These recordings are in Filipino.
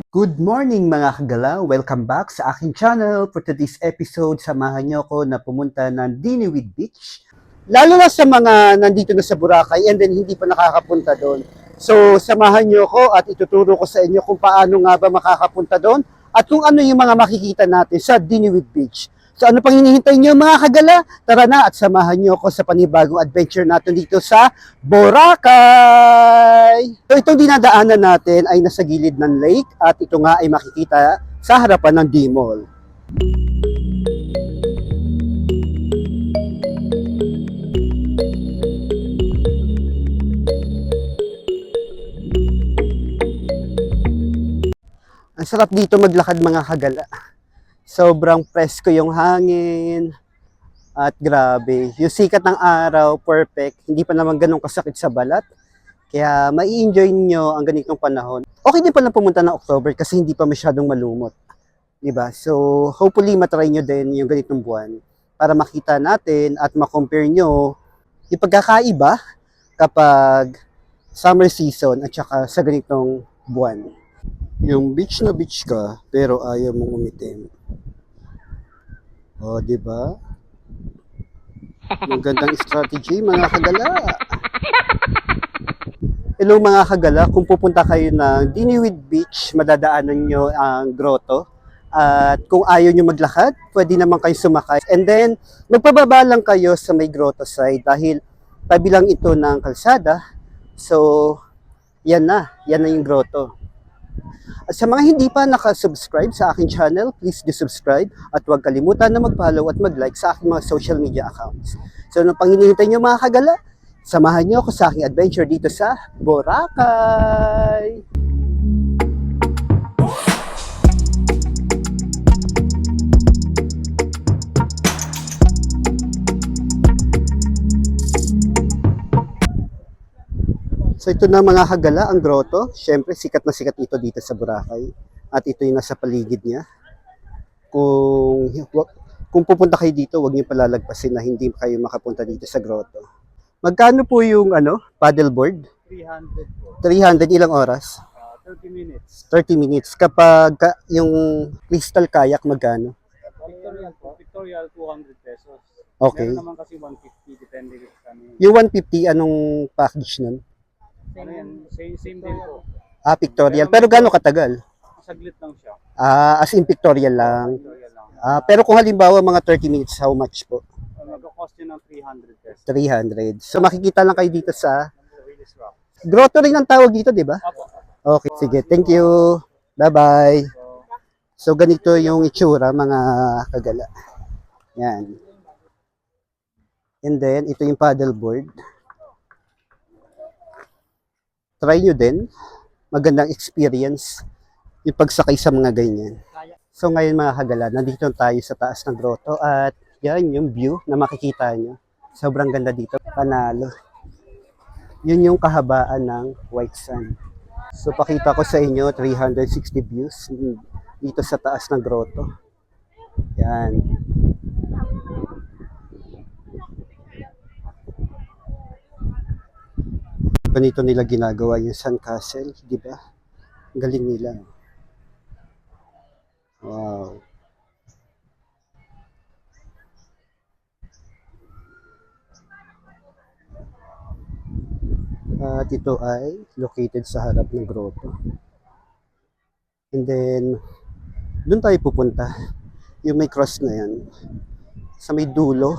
Good morning mga kagala! Welcome back sa aking channel. For today's episode, samahan niyo ako na pumunta ng Diniwid Beach. Lalo na sa mga nandito na sa Boracay and then hindi pa nakakapunta doon. So, samahan niyo ako at ituturo ko sa inyo kung paano nga ba makakapunta doon at kung ano yung mga makikita natin sa Diniwid Beach. So, ano pang hinihintay niyo mga kagala? Tara na at samahan niyo ako sa panibagong adventure natin dito sa Boracay! So, itong dinadaanan natin ay nasa gilid ng lake at ito nga ay makikita sa harapan ng D-Mall. Ang sarap dito maglakad mga kagala. Sobrang presko yung hangin. At grabe, yung sikat ng araw, perfect. Hindi pa naman ganun kasakit sa balat. Kaya mai-enjoy nyo ang ganitong panahon. Okay din pala pumunta ng October kasi hindi pa masyadong malumot. Diba? So, hopefully matry nyo din yung ganitong buwan para makita natin at makompare nyo yung pagkakaiba kapag summer season at saka sa ganitong buwan. Yung beach na beach ka pero ayaw mong umitim. O, diba? Magandang strategy mga kagala. Hello mga kagala, kung pupunta kayo ng Diniwid Beach, madadaanan nyo ang grotto. At kung ayaw nyo maglakad, pwede naman kayo sumakay. And then, magpababa lang kayo sa may grotto side dahil tabi lang ito ng kalsada. So, yan na yung grotto. At sa mga hindi pa nakasubscribe sa aking channel, please do subscribe at huwag kalimutan na mag-follow at mag-like sa aking mga social media accounts. So, anong pang hinihintay nyo mga kagala? Samahan nyo ako sa aking adventure dito sa Boracay! So ito na mga kagala, ang grotto. Siyempre, sikat na sikat ito dito sa Boracay. At ito yung nasa paligid niya. Kung pupunta kayo dito, huwag niyo palalagpasin na hindi kayo makapunta dito sa grotto. Magkano po yung paddleboard? 300 po. 300 ilang oras? 30 minutes. 30 minutes. Kapag yung crystal kayak, magkano? Pictorial po. Pictorial, 200 pesos. Okay. Meron naman kasi 150, depende sa kami. Yung 150, anong package nun? Ano yan? Same din po. Pictorial. Pero gano'ng katagal? Saglit lang siya. As in pictorial lang. Pictorial lang. Pero kung halimbawa mga 30 minutes, how much po? Mag-cost yun ng 300 pesos. 300. So makikita lang kayo dito sa Willis Rock. grotto rin ang tawag dito, di ba? Apo. Okay, sige. Thank you. Bye-bye. So ganito yung itsura mga kagala. Yan. And then, ito yung paddleboard. Try nyo din. Magandang experience yung pagsakay sa mga ganyan. So ngayon mga kagala, nandito tayo sa taas ng grotto at yan yung view na makikita nyo. Sobrang ganda dito. Panalo. Yun yung kahabaan ng white sand. So pakita ko sa inyo 360 views dito sa taas ng grotto. Yan. Ganito nila ginagawa yung sandcastle, di ba? Galing nila. Wow. At ito ay located sa harap ng grotto. And then, doon tayo pupunta. Yung may cross na yan. Sa may dulo,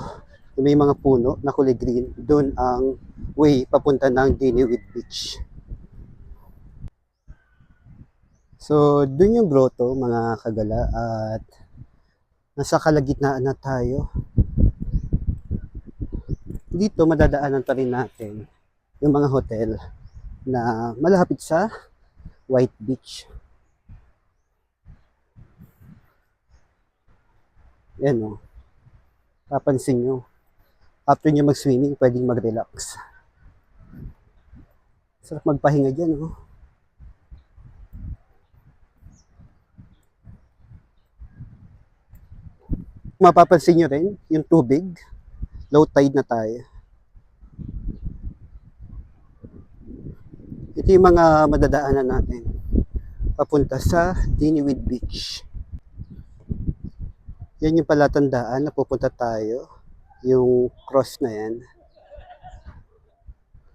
may mga puno na kulay green. Doon ang way papunta ng Diniwid Beach. So, doon yung grotto, mga kagala. At nasa kalagitnaan na tayo. Dito, madadaanan pa rin natin yung mga hotel na malapit sa White Beach. Yan o. Papansin nyo. After nyo mag-swimming, pwedeng mag-relax. Sarap magpahinga dyan o. Mapapansin nyo rin yung tubig. Low tide na tayo. Ito yung mga madadaanan natin. papunta sa Diniwid Beach. Yan yung palatandaan na pupunta tayo. Yung cross na yan.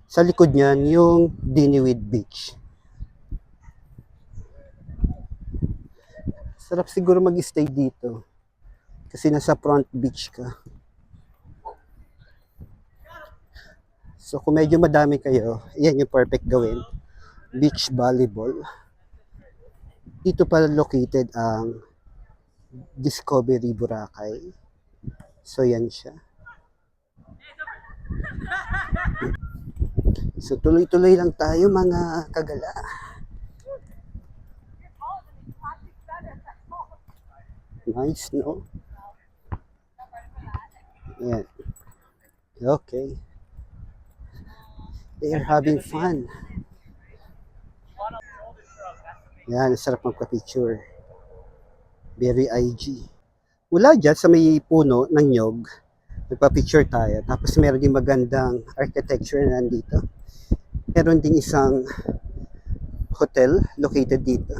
Sa likod niyan, yung Diniwid Beach. Sarap siguro mag-stay dito. Kasi nasa front beach ka. So kung medyo madami kayo, yan yung perfect gawin. Beach volleyball. Dito pala located ang Discovery Boracay. So yan siya. So tuloy-tuloy lang tayo mga kagala. Nice, no? Yan. Okay. They are having fun. Yan, sarap magpa-picture. Very IG. Mula dyan sa may puno ng nyog, magpa-picture tayo. Tapos meron din magandang architecture na nandito. Meron din isang hotel located dito.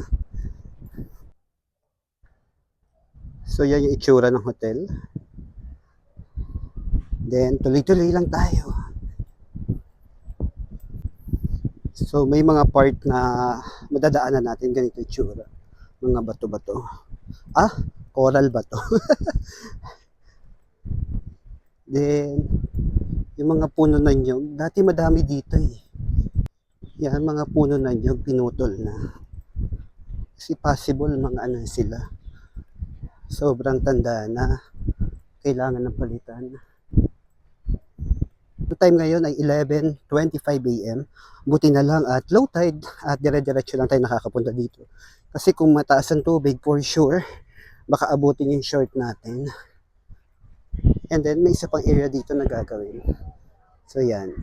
So yan yung itsura ng hotel. Then tuloy-tuloy lang tayo. So may mga part na madadaanan natin ganito itsura. Mga bato-bato. Coral ba to? Then yung mga puno ng nyog, dati madami dito eh. Yan, mga puno ng nyog, pinutol na. Kasi possible mga ano sila. Sobrang tanda na kailangan ng palitan. The time ngayon ay 11:25 AM. Buti na lang at low tide at dire-diretso lang tayo nakakapunta dito. Kasi kung mataas ang tubig, for sure, baka abutin yung short natin. And then may isa pang area dito na gagawin. So yan.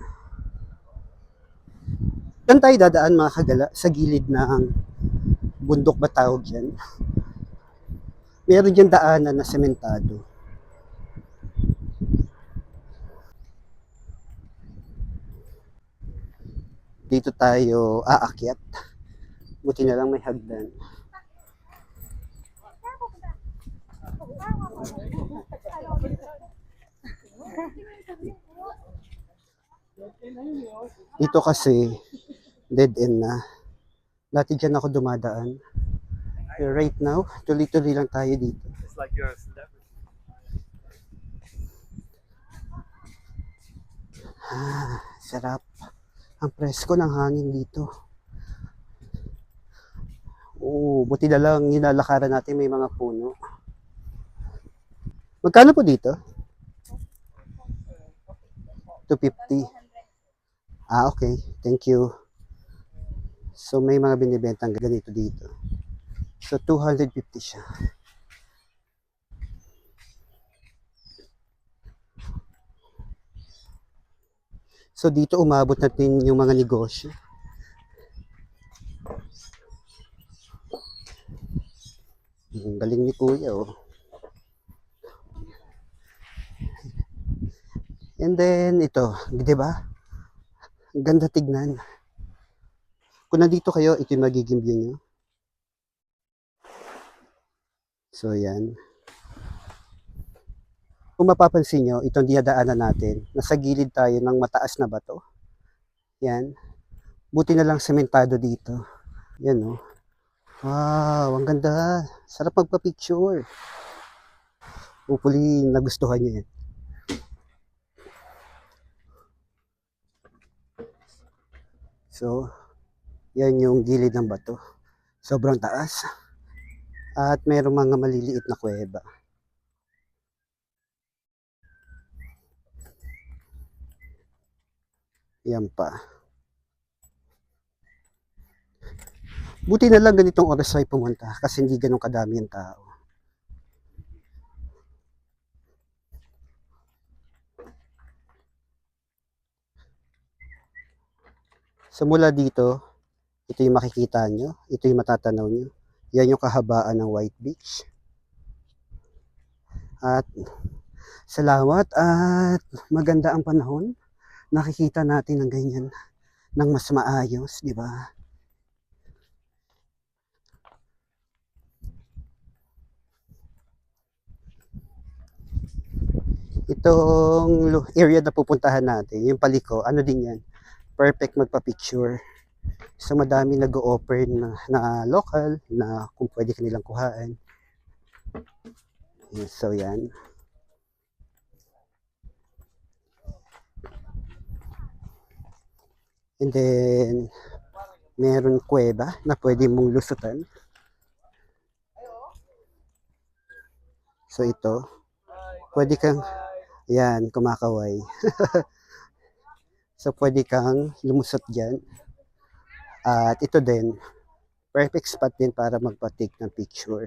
Saan tayo dadaan mga kagala? Sa gilid ng bundok ba tawag yan? Meron dyan daanan na sementado. Dito tayo aakyat. Buti na lang may hagdan. Dito kasi dead end na. Dati dyan ako dumadaan. Pero right now, tuloy-tuloy lang tayo dito. It's like you're a celebrity. Sarap. Ang presko ng hangin dito. Buti na lang nilalakaran natin may mga puno. Magkano po dito? 250. Okay. Thank you. So may mga binibentang ganito dito. So 250 siya. So dito umabot natin yung mga negosyo. Ang galing ni Kuya, oh. And then ito, 'di ba? Ang ganda tignan. Kung nandito kayo, ito yung magiging view nyo. So yan. Kung mapapansin nyo, itong dinadaanan natin, nasa gilid tayo ng mataas na bato. Yan. Buti na lang sementado dito. Yan, oh. Wow, ang ganda. Sarap magpa-picture. Hopefully, nagustuhan nyo yan. So, yan yung gilid ng bato. Sobrang taas. At mayroong mga maliliit na kuweba. Yan pa. Buti na lang ganitong oras ay pumunta kasi hindi ganun kadami yung tao. So mula dito, ito yung makikita nyo, ito yung matatanaw nyo. Yan yung kahabaan ng White Beach. At salamat at maganda ang panahon. Nakikita natin ng ganyan ng mas maayos, di ba? Itong area na pupuntahan natin, yung paliko, ano din yan, perfect magpa-picture. So madami nag-o-offer na local na kung pwede kanilang kuhaan. So yan. And then, meron kuweba na pwede mong lusutan. So ito, pwede kang, yan, kumakaway. So pwede kang lumusot dyan. At ito din, perfect spot din para magpa-take ng picture.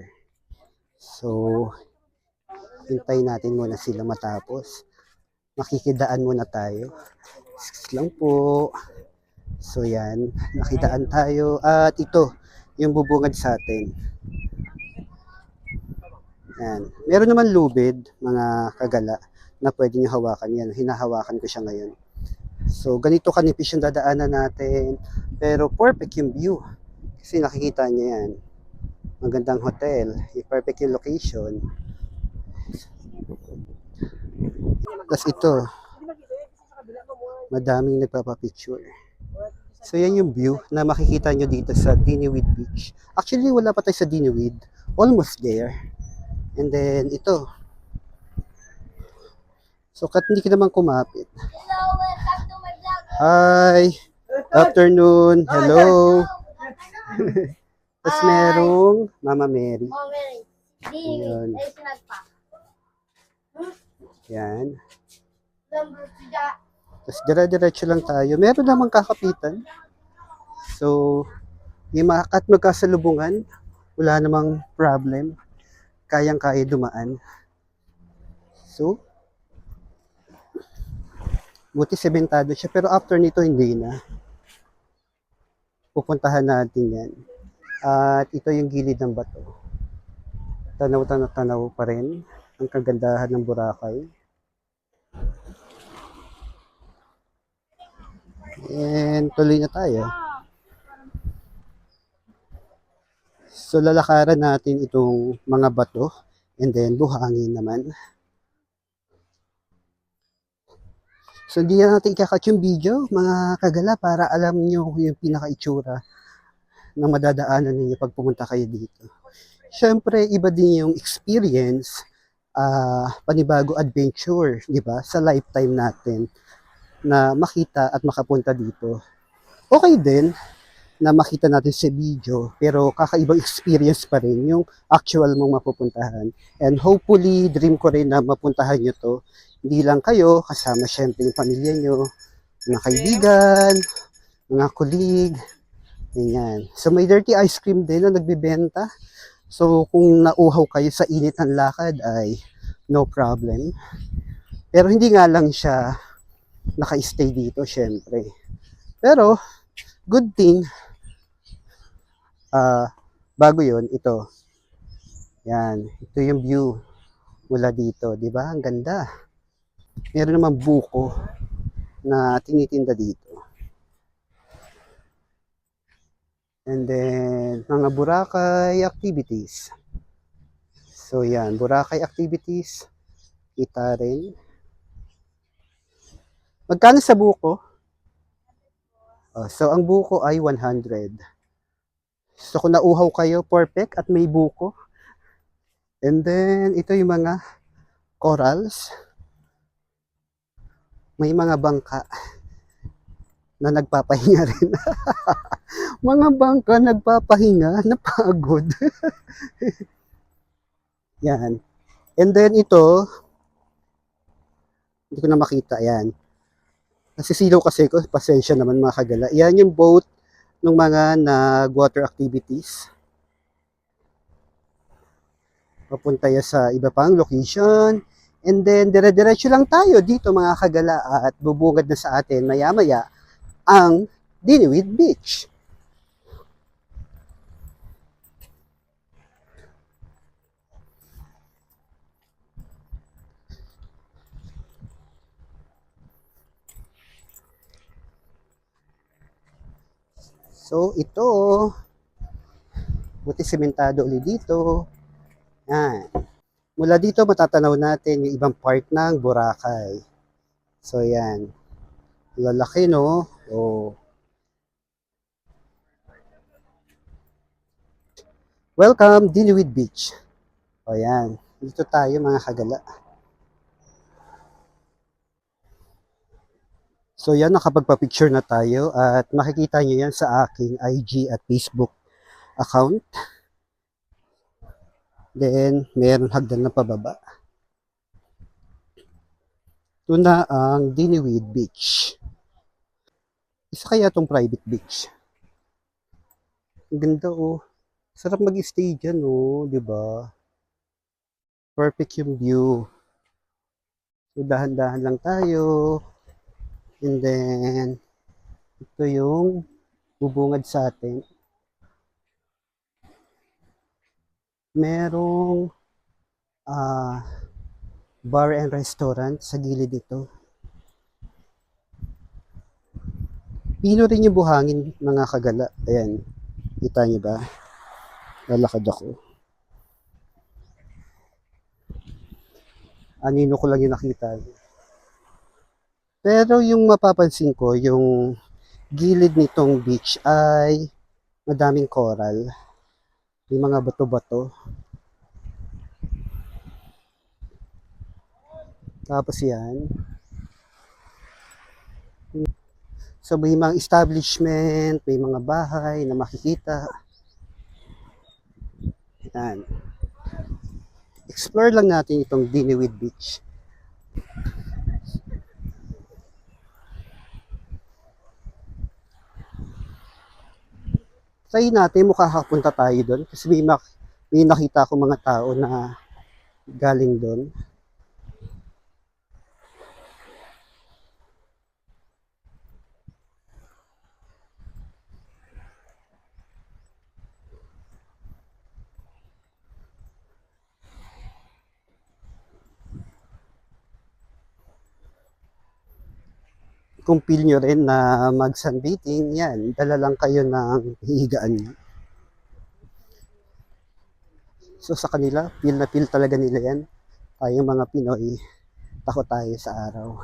So, hintayin natin muna sila matapos. Makikidaan muna tayo. Excuse lang po. So yan, nakidaan tayo. At ito, yung bubungad sa atin. Yan. Meron naman lubid, mga kagala, na pwede nyo hawakan. Yan, hinahawakan ko siya ngayon. So, ganito kanipis yung dadaanan natin. Pero perfect yung view. Kasi nakikita nyo yan. Magandang hotel. Perfect yung location. Tapos ito, madaming nagpapapicture. So yan yung view na makikita nyo dito sa Diniwid Beach. Actually, wala pa tayo sa Diniwid. Almost there. And then, ito. So, hindi ka naman kumapit. Hello, welcome to my vlog. Hi! Afternoon! Hello! Tapos merong Mama Mary. Oh, Mary. Di, Ayun. ay sinagpa. Yan. Number 2 Tapos dire-diretso lang tayo. Meron namang kakapitan. So, at magkasalubungan, wala namang problem. Kayang-kaya dumaan. So, buti sementado siya. Pero after nito, hindi na. Pupuntahan natin yan. At ito yung gilid ng bato. Tanaw pa rin ang kagandahan ng Boracay. And tuloy na tayo. So lalakaran natin itong mga bato and then buhangin naman. So hindi na natin ikakat yung video mga kagala para alam nyo yung pinaka-itsura na madadaanan ninyo pag pumunta kayo dito. Siyempre iba din yung experience, panibago adventure, di ba? Sa lifetime natin na makita at makapunta dito. Okay din na makita natin sa video, pero kakaibang experience pa rin yung actual mong mapupuntahan. And hopefully, dream ko rin na mapuntahan nyo to. Hindi lang kayo, kasama syempre yung pamilya nyo, mga kaibigan, mga colleague, ganyan. So may dirty ice cream din na nagbibenta. So kung nauhaw kayo sa init ng lakad ay no problem. Pero hindi nga lang siya naka-stay dito, syempre. Pero, good thing, bago yon ito. Yan, ito yung view mula dito, di ba? Ang ganda. Meron naman buko na tinitinda dito. And then, mga Boracay activities. So, yan, Boracay activities. Kita rin. Magkano sa buko? So, ang buko ay 100. So, kung nauhaw kayo, perfect at may buko. And then, ito yung mga corals. May mga bangka na nagpapahinga rin. Mga bangka nagpapahinga, napagod. Yan. And then, ito, hindi ko na makita, yan. Nasisilaw kasi ko, pasensya naman mga kagala. Yan yung boat ng mga nag-water activities. Papunta ya sa iba pang location. And then, dire-diretso lang tayo dito mga kagala at bubungad na sa atin maya-maya ang Diniwid Beach. So, ito, buti sementado ulit dito. Yan. Mula dito matatanaw natin yung ibang part ng Boracay. So yan, lalaki no. Oh. Welcome, Diliwid Beach. O yan, dito tayo mga kagala. So yan, nakapagpa-picture na tayo at makikita nyo yan sa aking IG at Facebook account. Then, meron hagdan na pababa. Ito na ang Diliwid Beach. Isa kaya tong private beach. Ang ganda oh. Sarap mag-stay dyan oh, di ba? Perfect yung view. So dahan-dahan lang tayo. And then, ito yung bubungad sa atin. Merong bar and restaurant sa gilid ito. Pino rin yung buhangin mga kagala. Ayan. Kita niyo ba? Lalakad ako. Anino ko lang yung nakita. Pero yung mapapansin ko, yung gilid nitong beach ay madaming coral. May mga bato-bato. Tapos yan. So may mga establishment, may mga bahay na makikita. Yan. Explore lang natin itong Diniwid Beach. Try natin, makakapunta tayo doon kasi may nakita ko mga tao na galing doon. Kung feel nyo rin na mag-sunbathing, yan, dala lang kayo ng hihigaan nyo. So sa kanila, feel na feel talaga nila yan. Tayong mga Pinoy, takot tayo sa araw.